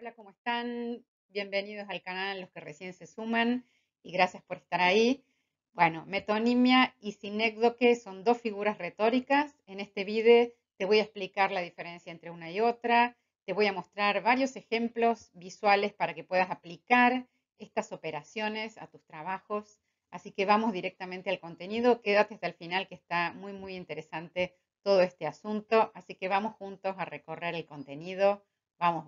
Hola, ¿cómo están? Bienvenidos al canal los que recién se suman y gracias por estar ahí. Bueno, metonimia y sinécdoque son dos figuras retóricas. En este video te voy a explicar la diferencia entre una y otra. Te voy a mostrar varios ejemplos visuales para que puedas aplicar estas operaciones a tus trabajos. Así que vamos directamente al contenido. Quédate hasta el final que está muy interesante todo este asunto. Así que vamos juntos a recorrer el contenido. Vamos.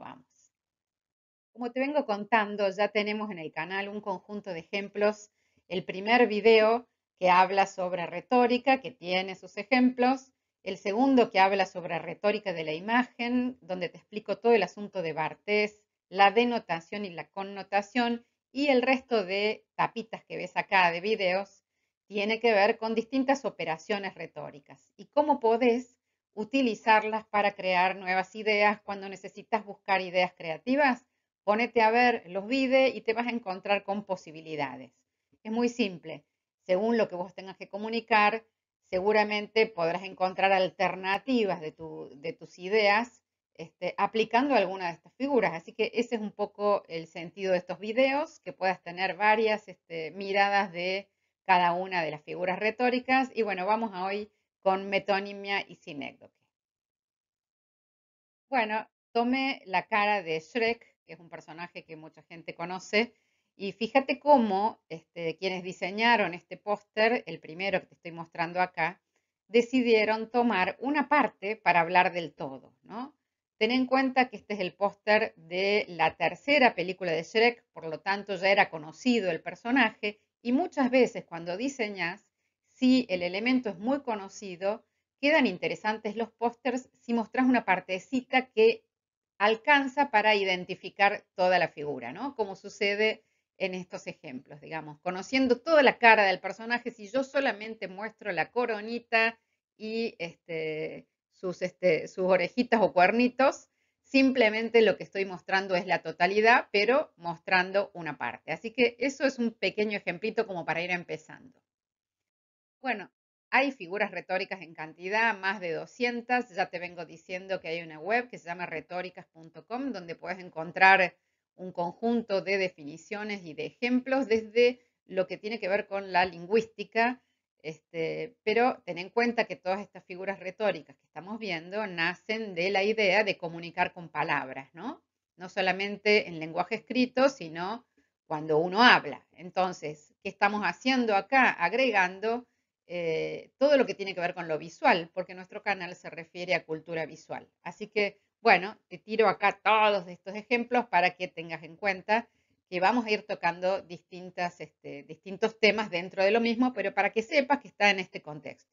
Como te vengo contando, ya tenemos en el canal un conjunto de ejemplos. El primer video que habla sobre retórica, que tiene sus ejemplos. El segundo que habla sobre retórica de la imagen, donde te explico todo el asunto de Barthes, la denotación y la connotación. Y el resto de tapitas que ves acá de videos tiene que ver con distintas operaciones retóricas y cómo podés utilizarlas para crear nuevas ideas cuando necesitas buscar ideas creativas. Ponete a ver los videos y te vas a encontrar con posibilidades. Es muy simple. Según lo que vos tengas que comunicar, seguramente podrás encontrar alternativas de tus ideas aplicando alguna de estas figuras. Así que ese es un poco el sentido de estos videos, que puedas tener varias miradas de cada una de las figuras retóricas. Y bueno, vamos a hoy con metonimia y sinécdoque. Bueno, tomé la cara de Shrek, que es un personaje que mucha gente conoce, y fíjate cómo quienes diseñaron este póster, el primero que te estoy mostrando acá, decidieron tomar una parte para hablar del todo, ¿no? Ten en cuenta que este es el póster de la tercera película de Shrek, por lo tanto ya era conocido el personaje, y muchas veces cuando diseñas, si el elemento es muy conocido, quedan interesantes los pósters si mostrás una partecita que alcanza para identificar toda la figura, ¿no? Como sucede en estos ejemplos, digamos. Conociendo toda la cara del personaje, si yo solamente muestro la coronita y sus orejitas o cuernitos, simplemente lo que estoy mostrando es la totalidad, pero mostrando una parte. Así que eso es un pequeño ejemplito como para ir empezando. Bueno, hay figuras retóricas en cantidad, más de 200. Ya te vengo diciendo que hay una web que se llama retóricas.com, donde puedes encontrar un conjunto de definiciones y de ejemplos desde lo que tiene que ver con la lingüística, pero ten en cuenta que todas estas figuras retóricas que estamos viendo nacen de la idea de comunicar con palabras, ¿no? No solamente en lenguaje escrito, sino cuando uno habla. Entonces, ¿qué estamos haciendo acá? Agregando todo lo que tiene que ver con lo visual, porque nuestro canal se refiere a cultura visual. Así que, bueno, te tiro acá todos estos ejemplos para que tengas en cuenta que vamos a ir tocando distintos temas dentro de lo mismo, pero para que sepas que está en este contexto.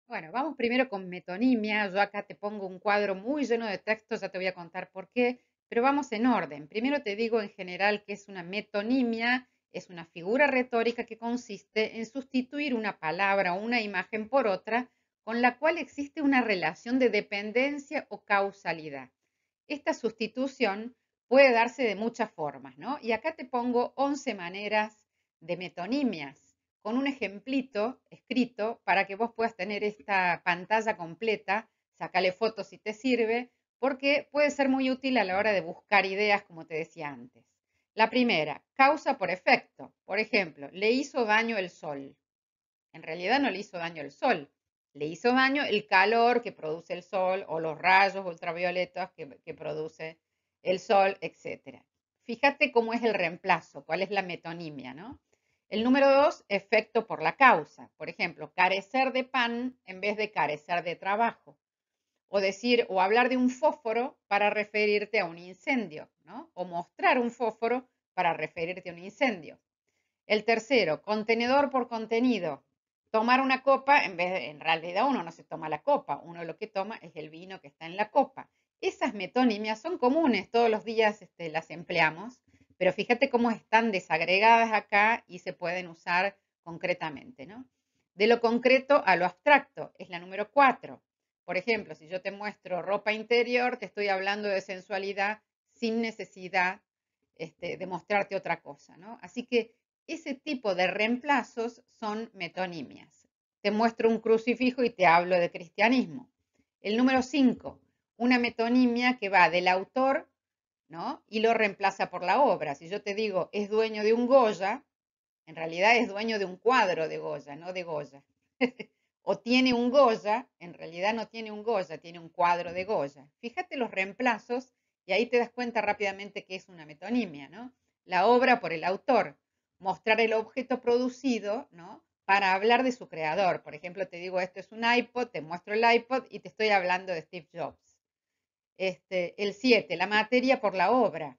Bueno, vamos primero con metonimia. Yo acá te pongo un cuadro muy lleno de texto, ya te voy a contar por qué, pero vamos en orden. Primero te digo en general que es una metonimia, es una figura retórica que consiste en sustituir una palabra o una imagen por otra con la cual existe una relación de dependencia o causalidad. Esta sustitución puede darse de muchas formas, ¿no? Y acá te pongo 11 maneras de metonimias con un ejemplito escrito para que vos puedas tener esta pantalla completa, sacale fotos si te sirve, porque puede ser muy útil a la hora de buscar ideas, como te decía antes. La primera, causa por efecto. Por ejemplo, le hizo daño el sol. En realidad no le hizo daño el sol, le hizo daño el calor que produce el sol o los rayos ultravioletas que produce el sol, etc. Fíjate cómo es el reemplazo, cuál es la metonimia, ¿no? El número 2, efecto por la causa. Por ejemplo, carecer de pan en vez de carecer de trabajo. O decir, o hablar de un fósforo para referirte a un incendio, ¿no? O mostrar un fósforo para referirte a un incendio. El tercero, contenedor por contenido. Tomar una copa, en realidad uno no se toma la copa, uno lo que toma es el vino que está en la copa. Esas metonimias son comunes, todos los días las empleamos, pero fíjate cómo están desagregadas acá y se pueden usar concretamente, ¿no? De lo concreto a lo abstracto, es la número 4. Por ejemplo, si yo te muestro ropa interior, te estoy hablando de sensualidad sin necesidad de mostrarte otra cosa, ¿no? Así que ese tipo de reemplazos son metonimias. Te muestro un crucifijo y te hablo de cristianismo. El número 5, una metonimia que va del autor ¿no? Y lo reemplaza por la obra. Si yo te digo, es dueño de un Goya, en realidad es dueño de un cuadro de Goya, no de Goya. O tiene un Goya, en realidad no tiene un Goya, tiene un cuadro de Goya. Fíjate los reemplazos y ahí te das cuenta rápidamente que es una metonimia, ¿no? La obra por el autor, mostrar el objeto producido, ¿no? Para hablar de su creador. Por ejemplo, te digo, esto es un iPod, te muestro el iPod y te estoy hablando de Steve Jobs. El 7, la materia por la obra.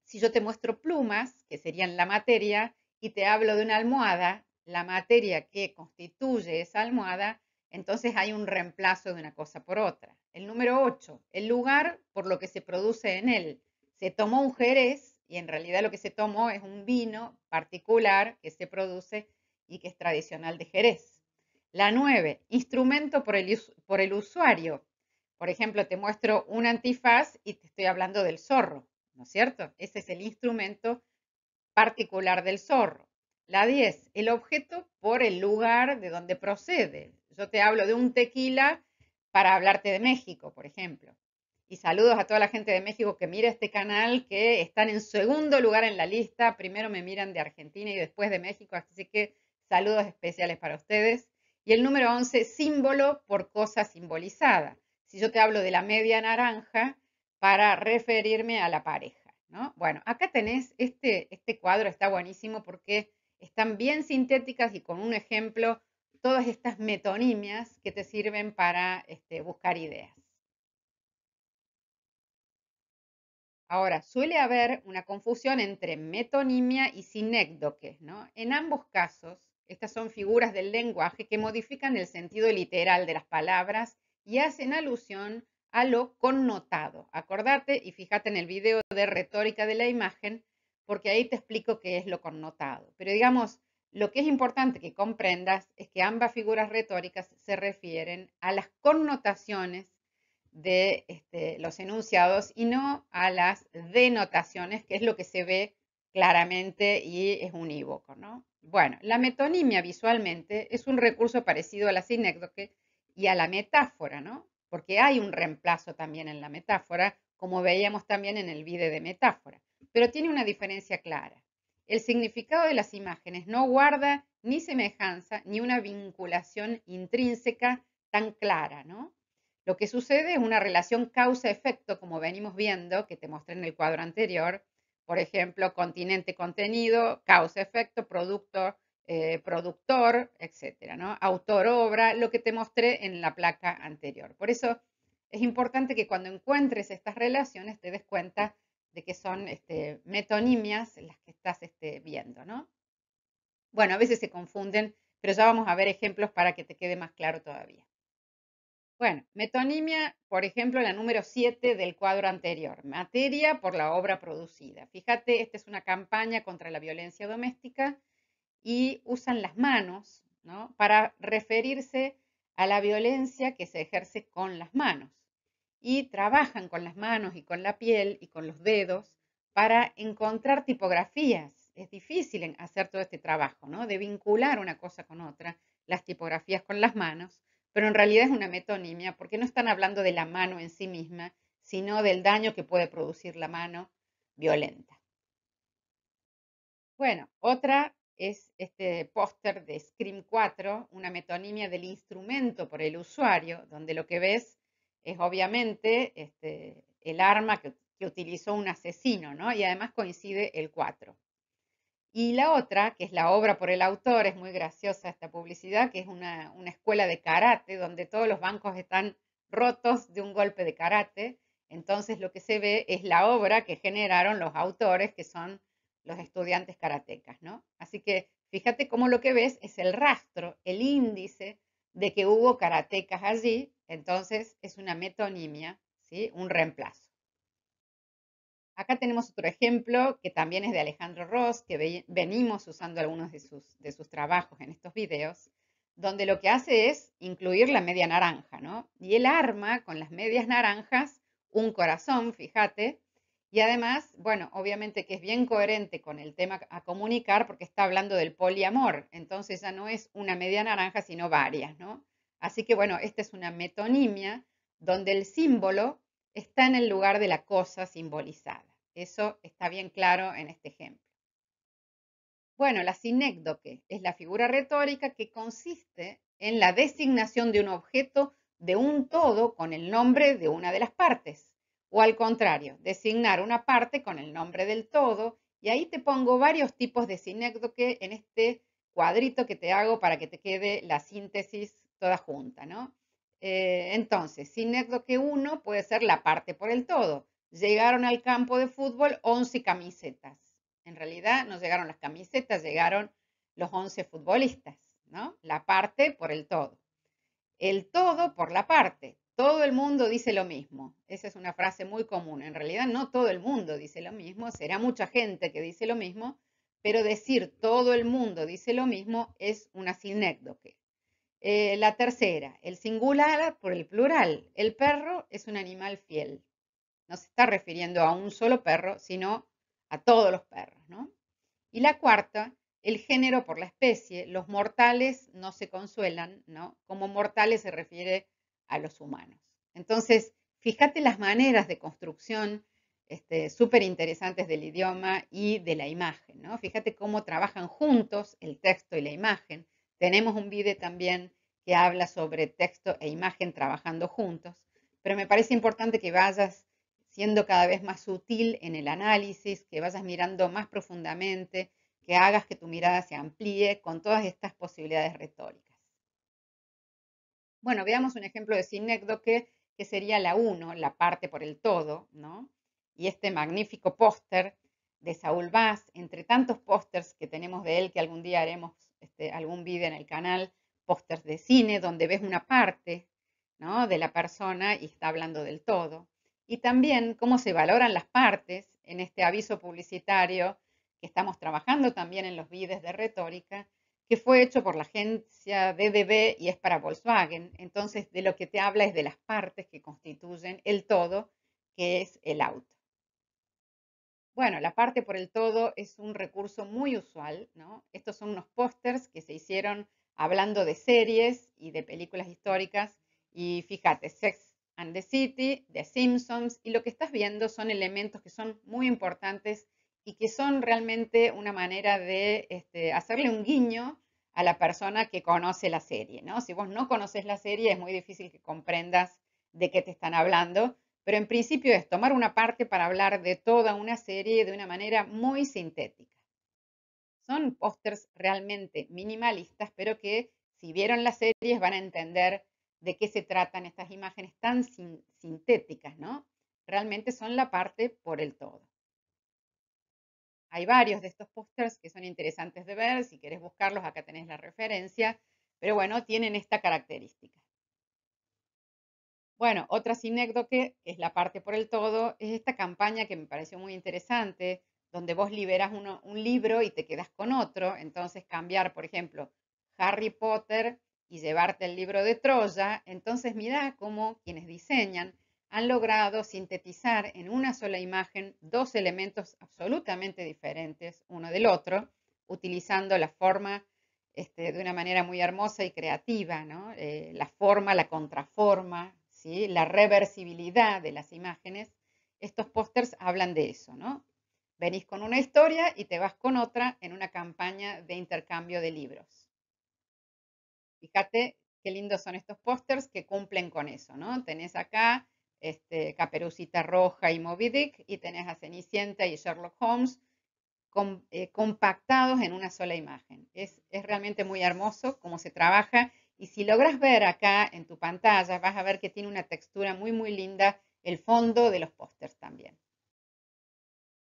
Si yo te muestro plumas, que serían la materia, y te hablo de una almohada, la materia que constituye esa almohada, entonces hay un reemplazo de una cosa por otra. El número 8, el lugar por lo que se produce en él. Se tomó un jerez y en realidad lo que se tomó es un vino particular que se produce y que es tradicional de Jerez. La 9, instrumento por el usuario. Por ejemplo, te muestro un antifaz y te estoy hablando del zorro, ¿no es cierto? Ese es el instrumento particular del zorro. La 10, el objeto por el lugar de donde procede. Yo te hablo de un tequila para hablarte de México, por ejemplo. Y saludos a toda la gente de México que mira este canal, que están en segundo lugar en la lista. Primero me miran de Argentina y después de México, así que saludos especiales para ustedes. Y el número 11, símbolo por cosa simbolizada. Si yo te hablo de la media naranja, para referirme a la pareja, ¿no? Bueno, acá tenés, este cuadro está buenísimo porque están bien sintéticas y con un ejemplo, todas estas metonimias que te sirven para buscar ideas. Ahora, suele haber una confusión entre metonimia y sinécdoque, ¿no? En ambos casos, estas son figuras del lenguaje que modifican el sentido literal de las palabras y hacen alusión a lo connotado. Acordate y fíjate en el video de retórica de la imagen, porque ahí te explico qué es lo connotado. Pero digamos, lo que es importante que comprendas es que ambas figuras retóricas se refieren a las connotaciones de los enunciados y no a las denotaciones, que es lo que se ve claramente y es unívoco, ¿no? Bueno, la metonimia visualmente es un recurso parecido a la sinécdoque y a la metáfora, ¿no? Porque hay un reemplazo también en la metáfora, como veíamos también en el video de metáfora, pero tiene una diferencia clara. El significado de las imágenes no guarda ni semejanza ni una vinculación intrínseca tan clara, ¿no? Lo que sucede es una relación causa-efecto, como venimos viendo, que te mostré en el cuadro anterior. Por ejemplo, continente-contenido, causa-efecto, producto, productor, etcétera, ¿no? Autor-obra, lo que te mostré en la placa anterior. Por eso es importante que cuando encuentres estas relaciones te des cuenta de que son metonimias las que estás viendo, ¿no? Bueno, a veces se confunden, pero ya vamos a ver ejemplos para que te quede más claro todavía. Bueno, metonimia, por ejemplo, la número 7 del cuadro anterior, materia por la obra producida. Fíjate, esta es una campaña contra la violencia doméstica y usan las manos, ¿no? Para referirse a la violencia que se ejerce con las manos. Y trabajan con las manos y con la piel y con los dedos para encontrar tipografías. Es difícil hacer todo este trabajo, ¿no? De vincular una cosa con otra, las tipografías con las manos, pero en realidad es una metonimia porque no están hablando de la mano en sí misma, sino del daño que puede producir la mano violenta. Bueno, otra es este póster de Scream 4, una metonimia del instrumento por el usuario, donde lo que ves es obviamente el arma que utilizó un asesino, ¿no? Y además coincide el 4. Y la otra, que es la obra por el autor, es muy graciosa esta publicidad, que es una escuela de karate donde todos los bancos están rotos de un golpe de karate. Entonces lo que se ve es la obra que generaron los autores, que son los estudiantes karatecas, ¿no? Así que fíjate cómo lo que ves es el rastro, el índice de que hubo karatecas allí. Entonces es una metonimia, ¿sí? Un reemplazo. Acá tenemos otro ejemplo que también es de Alejandro Ross, que venimos usando algunos de sus trabajos en estos videos, donde lo que hace es incluir la media naranja, ¿no? Y él arma con las medias naranjas un corazón, fíjate, y además, bueno, obviamente que es bien coherente con el tema a comunicar porque está hablando del poliamor, entonces ya no es una media naranja, sino varias, ¿no? Así que bueno, esta es una metonimia donde el símbolo está en el lugar de la cosa simbolizada. Eso está bien claro en este ejemplo. Bueno, la sinécdoque es la figura retórica que consiste en la designación de un objeto de un todo con el nombre de una de las partes. O al contrario, designar una parte con el nombre del todo. Y ahí te pongo varios tipos de sinécdoque en este cuadrito que te hago para que te quede la síntesis toda junta, ¿no? Entonces, sinécdoque 1 puede ser la parte por el todo. Llegaron al campo de fútbol 11 camisetas. En realidad no llegaron las camisetas, llegaron los 11 futbolistas, ¿no? La parte por el todo. El todo por la parte. Todo el mundo dice lo mismo. Esa es una frase muy común. En realidad no todo el mundo dice lo mismo, será mucha gente que dice lo mismo, pero decir todo el mundo dice lo mismo es una sinécdoque. La tercera, el singular por el plural. El perro es un animal fiel. No se está refiriendo a un solo perro, sino a todos los perros, ¿no? Y la cuarta, el género por la especie. Los mortales no se consuelan, ¿no? Como mortales se refiere a los humanos. Entonces, fíjate las maneras de construcción súper interesantes del idioma y de la imagen, ¿no? Fíjate cómo trabajan juntos el texto y la imagen. Tenemos un video también que habla sobre texto e imagen trabajando juntos, pero me parece importante que vayas siendo cada vez más sutil en el análisis, que vayas mirando más profundamente, que hagas que tu mirada se amplíe con todas estas posibilidades retóricas. Bueno, veamos un ejemplo de sinécdoque que sería la 1, la parte por el todo, ¿no? Y este magnífico póster de Saúl Vaz, entre tantos pósters que tenemos de él, que algún día haremos algún vídeo en el canal, pósters de cine, donde ves una parte, ¿no? De la persona y está hablando del todo. Y también cómo se valoran las partes en este aviso publicitario que estamos trabajando también en los vídeos de retórica, que fue hecho por la agencia DDB y es para Volkswagen. Entonces, de lo que te habla es de las partes que constituyen el todo, que es el auto. Bueno, la parte por el todo es un recurso muy usual, ¿no? Estos son unos pósters que se hicieron hablando de series y de películas históricas. Y fíjate, Sex and the City, The Simpsons, y lo que estás viendo son elementos que son muy importantes y que son realmente una manera de hacerle un guiño a la persona que conoce la serie, ¿no? Si vos no conoces la serie, es muy difícil que comprendas de qué te están hablando, pero en principio es tomar una parte para hablar de toda una serie de una manera muy sintética. Son pósters realmente minimalistas, pero que si vieron las series van a entender de qué se tratan estas imágenes tan sintéticas, ¿no? Realmente son la parte por el todo. Hay varios de estos pósters que son interesantes de ver, si querés buscarlos, acá tenés la referencia, pero bueno, tienen esta característica. Bueno, otra sinécdoque, que es la parte por el todo, es esta campaña que me pareció muy interesante, donde vos liberas un libro y te quedas con otro. Entonces, cambiar, por ejemplo, Harry Potter y llevarte el libro de Troya. Entonces, mira cómo quienes diseñan han logrado sintetizar en una sola imagen dos elementos absolutamente diferentes uno del otro, utilizando la forma de una manera muy hermosa y creativa, ¿no? La forma, la contraforma, ¿sí? La reversibilidad de las imágenes. Estos pósters hablan de eso, ¿no? Venís con una historia y te vas con otra en una campaña de intercambio de libros. Fíjate qué lindos son estos pósters que cumplen con eso, ¿no? Tenés acá Caperucita Roja y Moby Dick y tenés a Cenicienta y Sherlock Holmes compactados en una sola imagen. Es realmente muy hermoso cómo se trabaja y si logras ver acá en tu pantalla vas a ver que tiene una textura muy muy linda el fondo de los pósters también.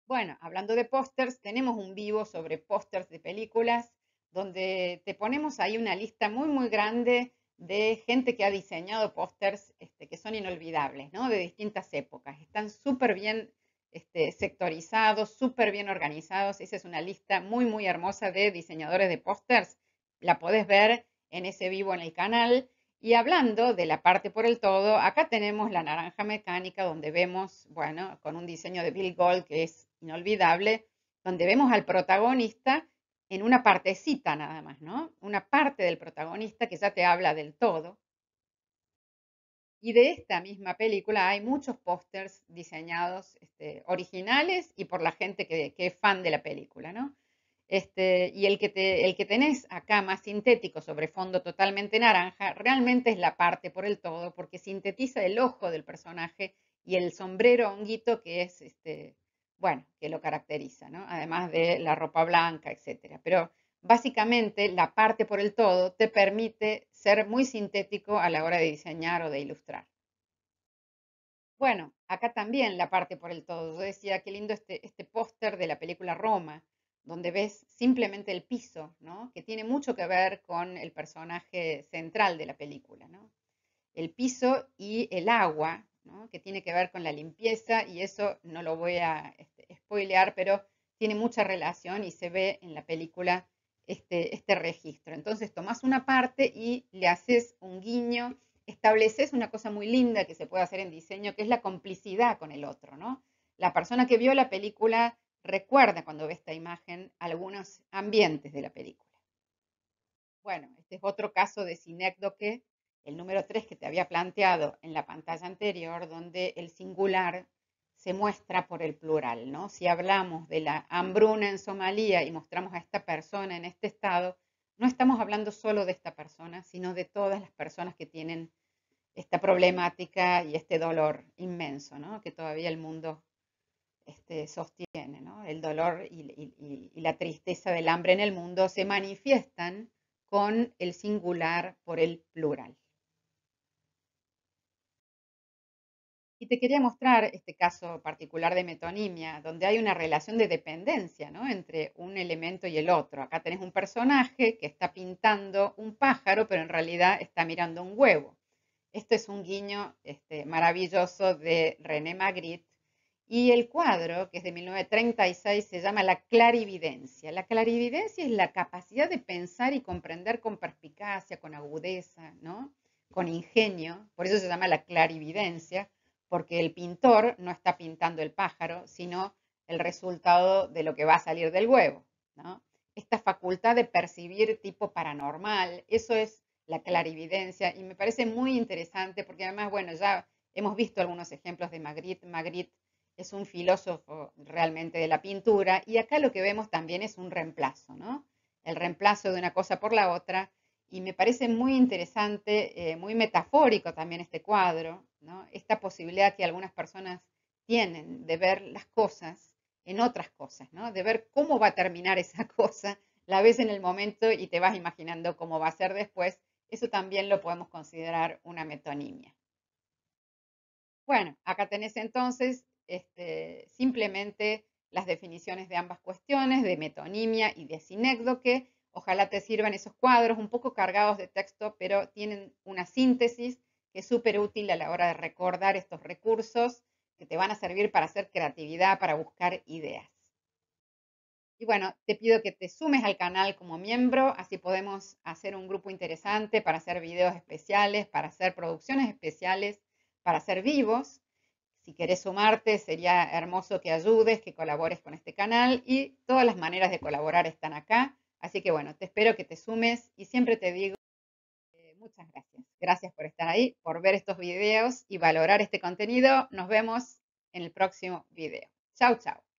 Bueno, hablando de pósters, tenemos un vivo sobre pósters de películas donde te ponemos ahí una lista muy muy grande de gente que ha diseñado pósters que son inolvidables, ¿no? De distintas épocas. Están súper bien sectorizados, súper bien organizados. Esa es una lista muy muy hermosa de diseñadores de pósters. La podés ver en ese vivo en el canal. Y hablando de la parte por el todo, acá tenemos la naranja mecánica donde vemos, bueno, con un diseño de Bill Gold que es inolvidable, donde vemos al protagonista en una partecita nada más, ¿no? Una parte del protagonista que ya te habla del todo. Y de esta misma película hay muchos pósters diseñados originales y por la gente que es fan de la película, ¿no? Y el que tenés acá más sintético sobre fondo totalmente naranja, realmente es la parte por el todo, porque sintetiza el ojo del personaje y el sombrero honguito que es, bueno, que lo caracteriza, ¿no? Además de la ropa blanca, etcétera. Pero básicamente la parte por el todo te permite ser muy sintético a la hora de diseñar o de ilustrar. Bueno, acá también la parte por el todo. Yo decía, qué lindo este póster de la película Roma, donde ves simplemente el piso, ¿no? Que tiene mucho que ver con el personaje central de la película, ¿no? El piso y el agua, ¿no? Que tiene que ver con la limpieza y eso no lo voy a spoilear, pero tiene mucha relación y se ve en la película este registro. Entonces tomás una parte y le haces un guiño, estableces una cosa muy linda que se puede hacer en diseño, que es la complicidad con el otro, ¿no? La persona que vio la película recuerda cuando ve esta imagen algunos ambientes de la película. Bueno, este es otro caso de sinécdoque, el número 3 que te había planteado en la pantalla anterior, donde el singular se muestra por el plural, ¿no? Si hablamos de la hambruna en Somalia y mostramos a esta persona en este estado, no estamos hablando solo de esta persona, sino de todas las personas que tienen esta problemática y este dolor inmenso, ¿no? Que todavía el mundo sostiene, ¿no? El dolor y la tristeza del hambre en el mundo se manifiestan con el singular por el plural. Y te quería mostrar este caso particular de metonimia, donde hay una relación de dependencia, ¿no? Entre un elemento y el otro. Acá tenés un personaje que está pintando un pájaro, pero en realidad está mirando un huevo. Esto es un guiño maravilloso de René Magritte. Y el cuadro, que es de 1936, se llama La clarividencia. La clarividencia es la capacidad de pensar y comprender con perspicacia, con agudeza, ¿no? Con ingenio. Por eso se llama la clarividencia, porque el pintor no está pintando el pájaro, sino el resultado de lo que va a salir del huevo, ¿no? Esta facultad de percibir tipo paranormal, eso es la clarividencia y me parece muy interesante porque además, bueno, ya hemos visto algunos ejemplos de Magritte. Magritte es un filósofo realmente de la pintura y acá lo que vemos también es un reemplazo, ¿no? El reemplazo de una cosa por la otra y me parece muy interesante, muy metafórico también este cuadro, ¿no? Esta posibilidad que algunas personas tienen de ver las cosas en otras cosas, ¿no? De ver cómo va a terminar esa cosa, la ves en el momento y te vas imaginando cómo va a ser después. Eso también lo podemos considerar una metonimia. Bueno, acá tenés entonces simplemente las definiciones de ambas cuestiones, de metonimia y de sinécdoque. Ojalá te sirvan esos cuadros un poco cargados de texto, pero tienen una síntesis que es súper útil a la hora de recordar estos recursos que te van a servir para hacer creatividad, para buscar ideas. Y bueno, te pido que te sumes al canal como miembro, así podemos hacer un grupo interesante para hacer videos especiales, para hacer producciones especiales, para hacer vivos. Si querés sumarte, sería hermoso que ayudes, que colabores con este canal y todas las maneras de colaborar están acá. Así que bueno, te espero que te sumes y siempre te digo muchas gracias. Gracias por estar ahí, por ver estos videos y valorar este contenido. Nos vemos en el próximo video. Chau, chau.